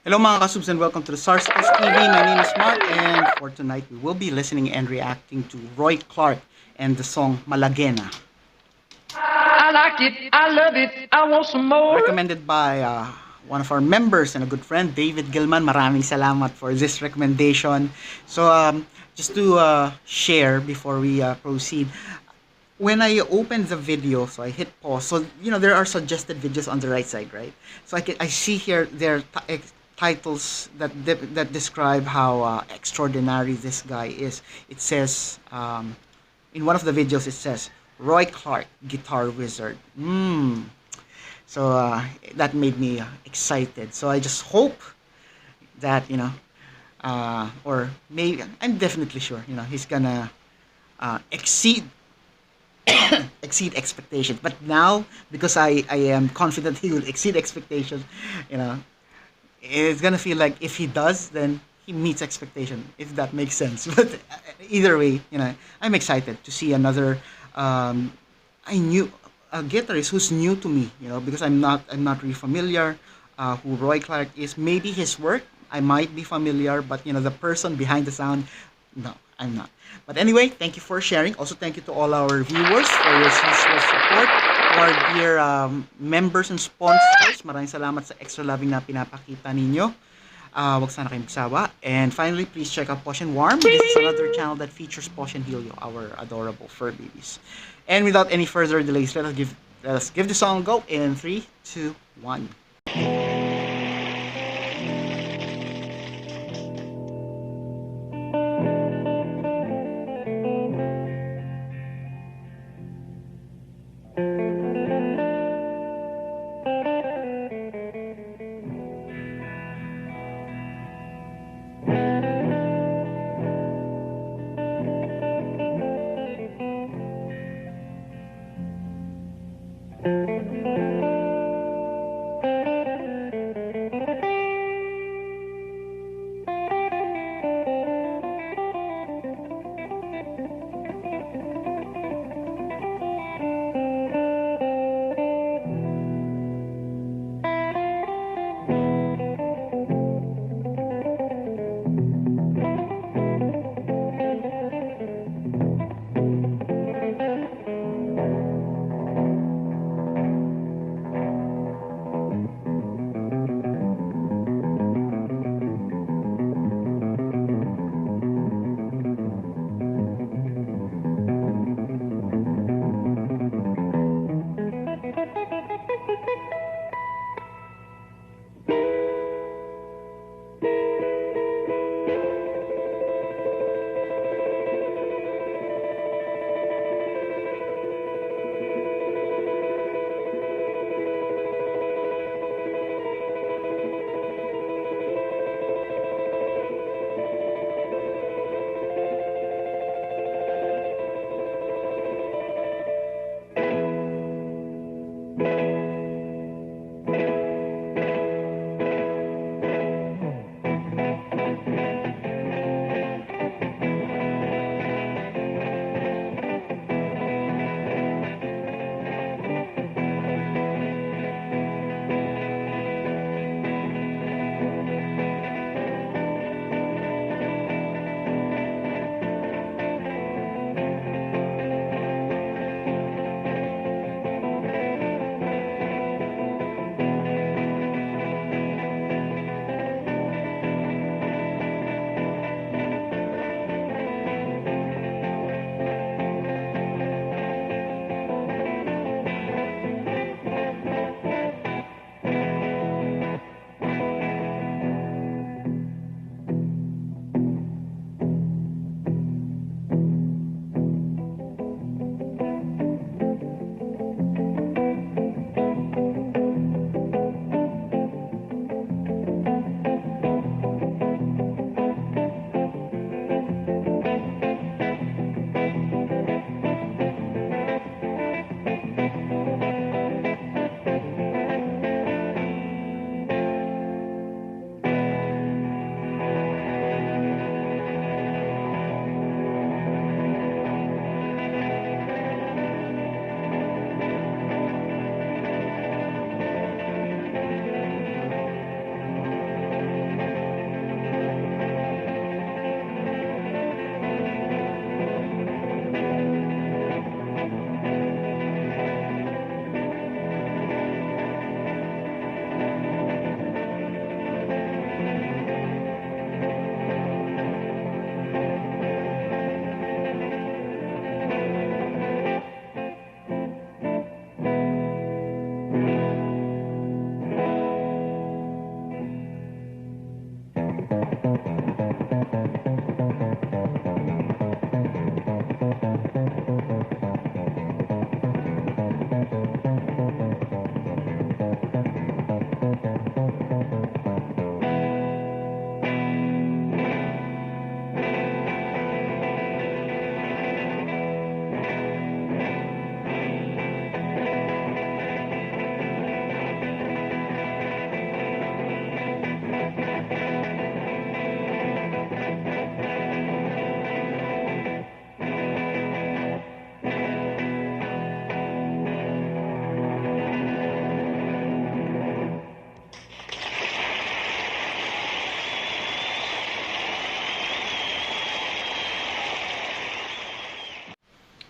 Hello mga kasubs and welcome to the Sarsicles TV. My name is Mark and for tonight we will be listening and reacting to Roy Clark and the song Malaguena. I like it, I love it, I want some more. Recommended by one of our members and a good friend, David Gilman. Maraming salamat for this recommendation. So just to share before we proceed, when I opened the video, so I hit pause. So there are suggested videos on the right side, right? So I see here there are titles that describe how extraordinary this guy is. It says in one of the videos it says Roy Clark, guitar wizard. So that made me excited. So I just hope that or maybe I'm definitely sure he's gonna exceed exceed expectations. But now, because I am confident he will exceed expectations, you know, it's gonna feel like if he does, then he meets expectation. If that makes sense. But either way, I'm excited to see another. I knew a guitarist who's new to me, because I'm not really familiar who Roy Clark is. Maybe his work I might be familiar, but the person behind the sound, no, I'm not. But anyway, thank you for sharing. Also, thank you to all our viewers for your usual support. To our dear members and sponsors, maraming salamat sa extra loving na pinapakita ninyo. Wag sana kayong magsawa. And finally, please check out Posh and Warm. This is another channel that features Posh and Helio, our adorable fur babies. And without any further delays, let us give the song a go in 3, 2, 1.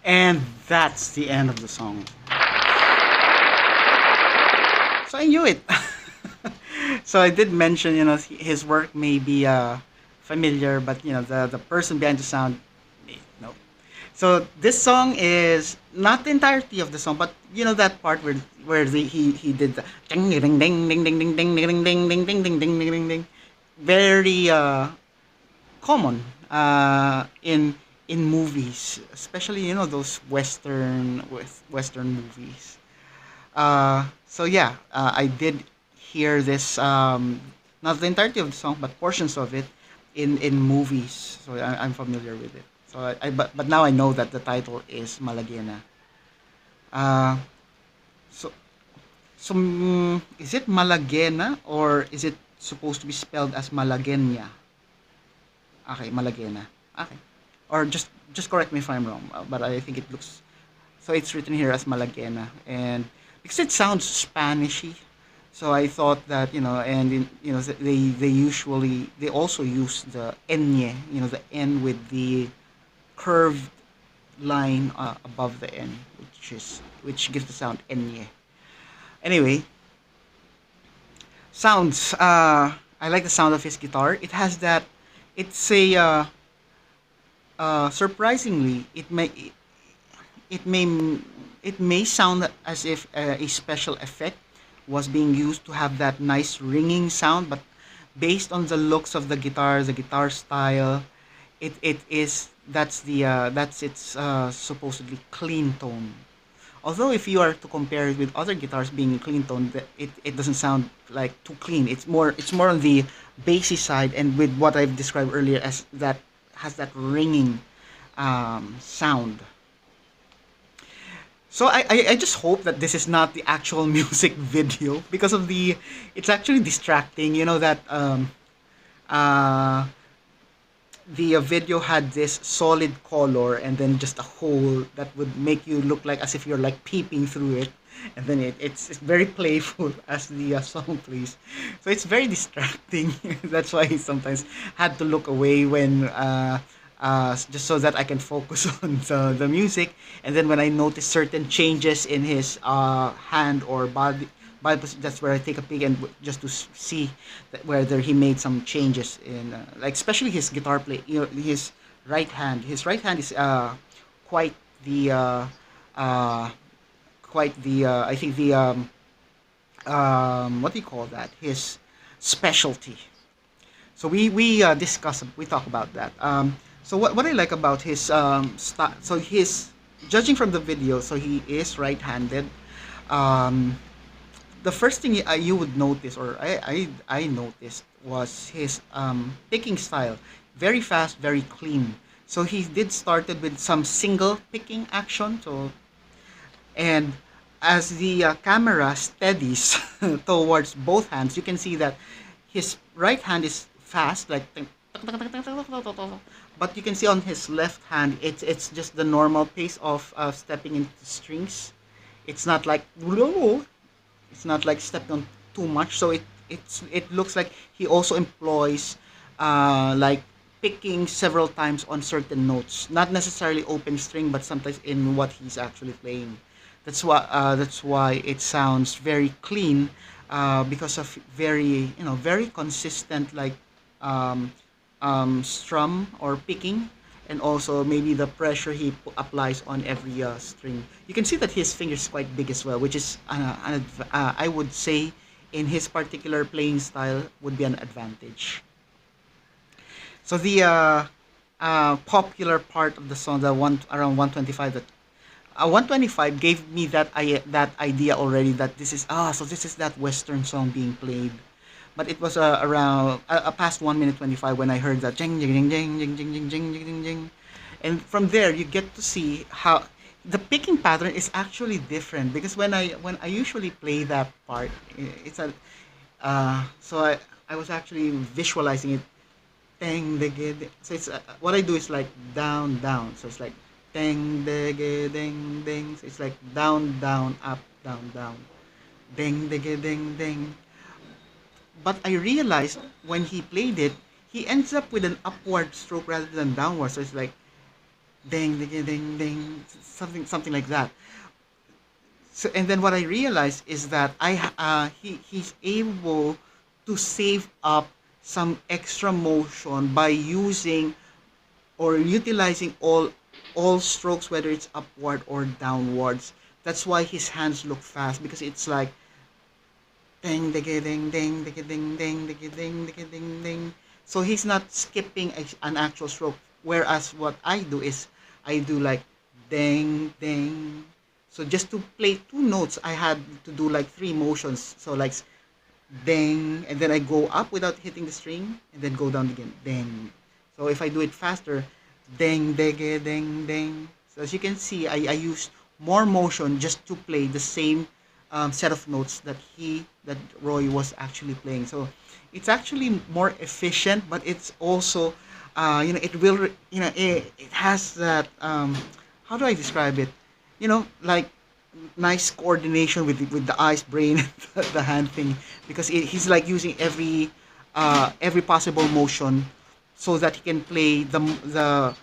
And that's the end of the song. So I knew it. So I did mention, his work may be familiar, but the person behind the sound, no. So this song is not the entirety of the song, but that part where he did the ding ding ding ding ding ding ding ding ding ding ding ding ding ding ding, very common in movies, especially those western movies. So yeah, I did hear this, not the entirety of the song, but portions of it in movies. So I'm familiar with it. So but now I know that the title is Malaguena. Uh, so is it Malaguena or is it supposed to be spelled as Malagenia? Okay, Malagena. Okay, or just correct me if I'm wrong. But I think it looks so. It's written here as Malaguena, and because it sounds Spanishy, so I thought that and they also use the enye, the n with the curved line above the n, which gives the sound enye. Anyway, sounds. I like the sound of his guitar. It has that. It's a surprisingly, it may it may sound as if a special effect was being used to have that nice ringing sound, but based on the looks of the guitar style, it is that's its supposedly clean tone. Although if you are to compare it with other guitars being clean tone, it doesn't sound like too clean. It's more on the bassy side, and with what I've described earlier as that has that ringing sound. So I just hope that this is not the actual music video because of the it's actually distracting. That uh, the video had this solid color and then just a hole that would make you look like as if you're like peeping through it, and then it's very playful as the song plays, so it's very distracting. That's why I sometimes had to look away when just so that I can focus on the music, and then when I notice certain changes in his hand or that's where I take a peek and just to see that whether he made some changes in like especially his guitar play. His right hand. His right hand is quite the uh, I think the what do you call that? His specialty. So we talk about that. So what I like about his so his judging from the video, so he is right-handed. Um, the first thing you would notice, or I noticed, was his picking style. Very fast, very clean. So he did started with some single picking action. So and as the camera steadies towards both hands, you can see that his right hand is fast, like but you can see on his left hand, it's just the normal pace of stepping into strings. It's not like stepping on too much. So it looks like he also employs like picking several times on certain notes, not necessarily open string, but sometimes in what he's actually playing. That's why it sounds very clean, because of very consistent, like um, strum or picking, and also maybe the pressure he applies on every string. You can see that his fingers is quite big as well, which is I would say in his particular playing style would be an advantage. So the popular part of the song, the one around 125, that 125 gave me that idea already, that this is that western song being played. But it was around past 1 minute 25 when I heard that jing jing jing jing jing jing jing jing jing jing, and from there you get to see how the picking pattern is actually different, because when I usually play that part, it's a so I was actually visualizing it. Dang ding. So it's what I do is like down down. So it's like ding ding ding ding. So it's like down down up down down. Ding ding ding ding. But I realized when he played it, he ends up with an upward stroke rather than downward. So it's like ding ding ding ding, something like that. So and then what I realized is that he's able to save up some extra motion by using or utilizing all strokes, whether it's upward or downwards. That's why his hands look fast, because it's like ding ding ding ding ding ding ding ding ding ding ding ding. So he's not skipping an actual stroke. Whereas what I do is I do like ding ding. So just to play two notes, I had to do like three motions. So like ding, and then I go up without hitting the string, and then go down again, ding. So if I do it faster, ding, ding, ding, ding. So as you can see, I use more motion just to play the same set of notes that Roy was actually playing. So it's actually more efficient, but it's also, it will, it has that, how do I describe it? Like nice coordination with the eyes, brain, the hand thing, because he's like using every possible motion so that he can play the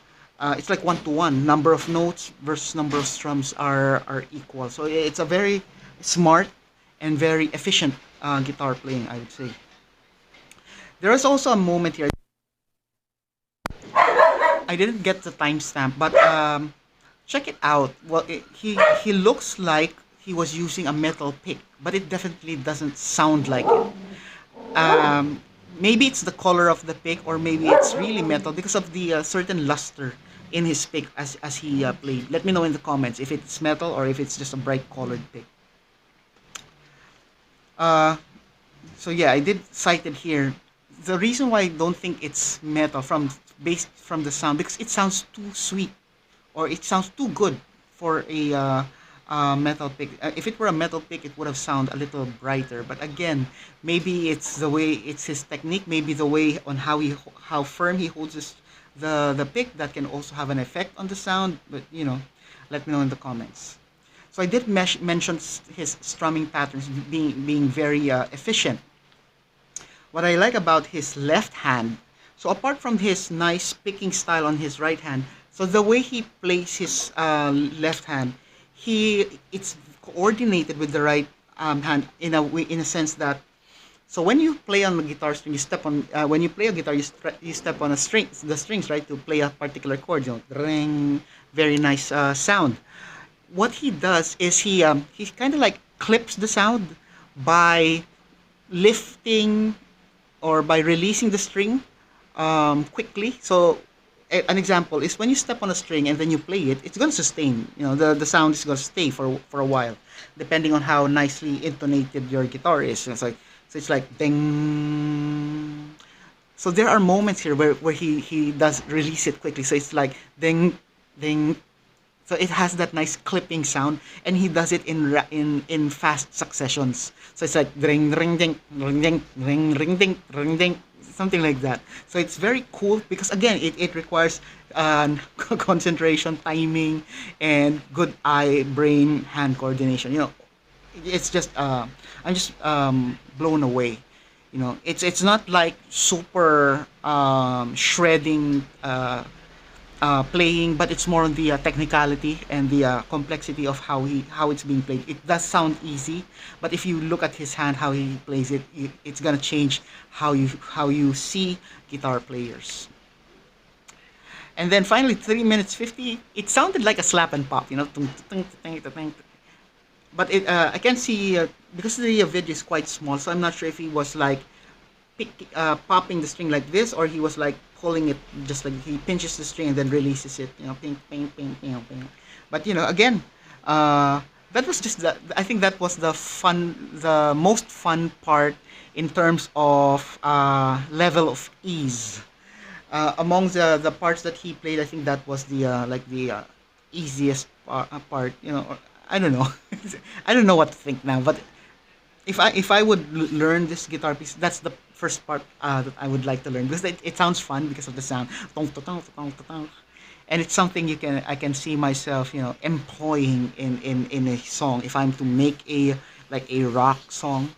it's like one to one, number of notes versus number of strums are equal. So it's a very smart and very efficient guitar playing, I would say. There is also a moment here. I didn't get the timestamp, but check it out. Well, he looks like he was using a metal pick, but it definitely doesn't sound like it. Maybe it's the color of the pick, or maybe it's really metal because of the certain luster in his pick as he played. Let me know in the comments if it's metal or if it's just a bright colored pick. Uh, so yeah, I did cite it here. The reason why I don't think it's metal based from the sound, because it sounds too sweet, or it sounds too good for a metal pick. If it were a metal pick, it would have sounded a little brighter. But again, maybe it's his technique. Maybe the way on how firm he holds the pick, that can also have an effect on the sound. But let me know in the comments. So I did mention his strumming patterns being very efficient. What I like about his left hand, so apart from his nice picking style on his right hand, so the way he plays his left hand, it's coordinated with the right hand in a sense that, so when you play on the guitar string, you step on when you play a guitar, you step on the strings, right, to play a particular chord. Ring, very nice sound. What he does is he kind of like clips the sound by lifting or by releasing the string quickly. So an example is when you step on a string and then you play it, it's going to sustain. The sound is going to stay for a while, depending on how nicely intonated your guitar is. So it's like ding. So there are moments here where he does release it quickly. So it's like ding, ding. So it has that nice clipping sound, and he does it in fast successions. So it's like ring ring ding ring ding ring ring ding ring ding, something like that. So it's very cool because again it requires concentration, timing, and good eye brain hand coordination. It's just I'm just blown away. It's not like super shredding playing, but it's more on the technicality and the complexity of how it's being played. It does sound easy, but if you look at his hand, how he plays it's gonna change how you see guitar players. And then finally, 3 minutes 50. It sounded like a slap and pop, tung, tung, tung, tung, tung. But I can see because the video is quite small, so I'm not sure if he was like popping the string like this, or he was like pulling it, just like he pinches the string and then releases it, ping ping ping ping ping. But again, that was just I think that was the most fun part in terms of level of ease. Among the parts that he played, I think that was the easiest part. I don't know. I don't know what to think now, but if I would learn this guitar piece, that's the first part that I would like to learn, because it sounds fun because of the sound. Tong, tong, tong, tong, tong, tong. And it's something I can see myself, employing in a song. If I'm to make a rock song,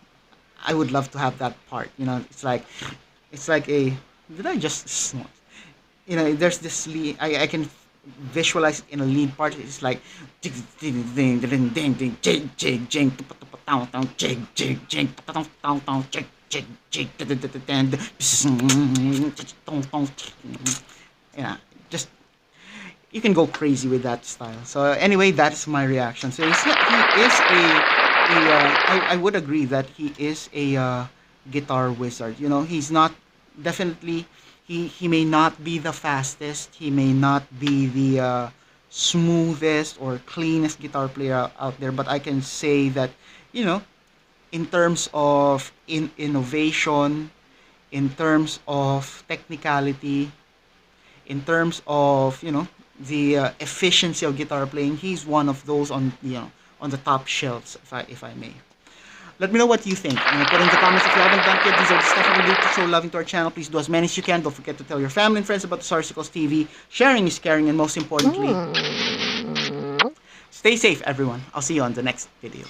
I would love to have that part. It's like a, did I just snort? There's this I can visualize it in a lead part, it's like jig ding ding ding ding ding jig jig jig down down jig jig jig down down down jig jig jig yeah, just you can go crazy with that style. So anyway, that is my reaction. So he is I would agree that he is a guitar wizard. You know, he's not definitely he may not be the fastest. He may not be the smoothest or cleanest guitar player out there, but I can say that you know, in terms of innovation, in terms of technicality, in terms of the efficiency of guitar playing, he's one of those on on the top shelves, if I may. Let me know what you think. Put in the comments if you haven't done it. These are the stuff we do to show loving to our channel. Please do as many as you can. Don't forget to tell your family and friends about the Sarsicles TV. Sharing is caring, and most importantly, stay safe, everyone. I'll see you on the next video.